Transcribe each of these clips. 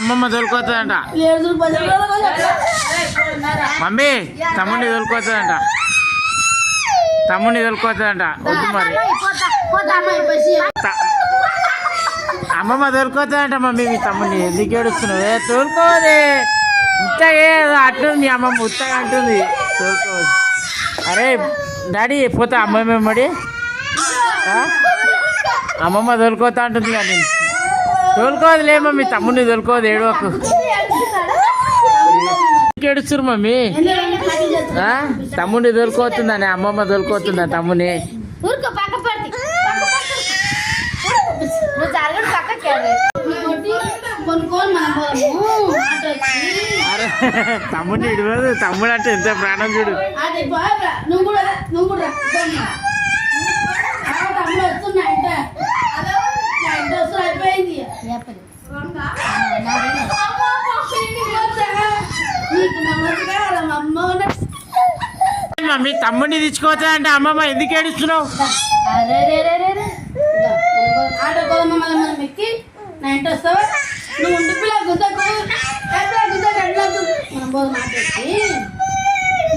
అమ్మమ్మ తోలుకోతుందంట. మమ్మీ తమ్ముడిని తోలుకోతుందంట. తమ్ముడిని తోలుకోతుందంట. వద్దు మరి అమ్మమ్మ తోలుకోతుందంట. మమ్మీ మీ తమ్ముడిని ఎందుకు ఏడుస్తున్నావు? తోలుకోవాలి ఉత్తగా అట్లుంది. మీ అమ్మమ్మ ఉత్తగా అంటుంది తోలుకోవాలి. అరే డాడీ పోతా అమ్మమ్మ మడి అమ్మమ్మ తోలుకోతా అంటుంది. కానీ తోలుకోవద్దులే మమ్మీ తమ్ముడిని తోలుకోవద్దు. ఏడవకు ఏడుస్తురు మమ్మీ. తమ్ముడిని తోలుకోతుందని అమ్మమ్మ తోలుకోతుందా తమ్ముని? అరే తమ్ముడిని ఇడవదు. తమ్ముడు అంటే ఎంత ప్రాణం చూడు. మమ్మీ తమ్ముడిని తెచ్చుకోవచ్చా అంటే అమ్మమ్మ ఎందుకు ఏడుస్తున్నావు?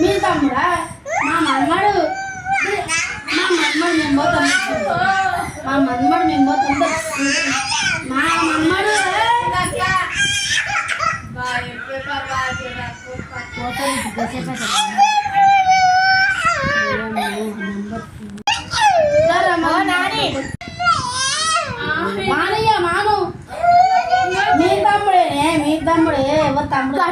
మీ తమ్ముడా మా మన్మడు మేము పోతాం. మా మన్మడు మేము పోతాం. మా మన్మడు మానయ్య మాను మీ తమ్ముడే ఎవరు తమ్ముడు?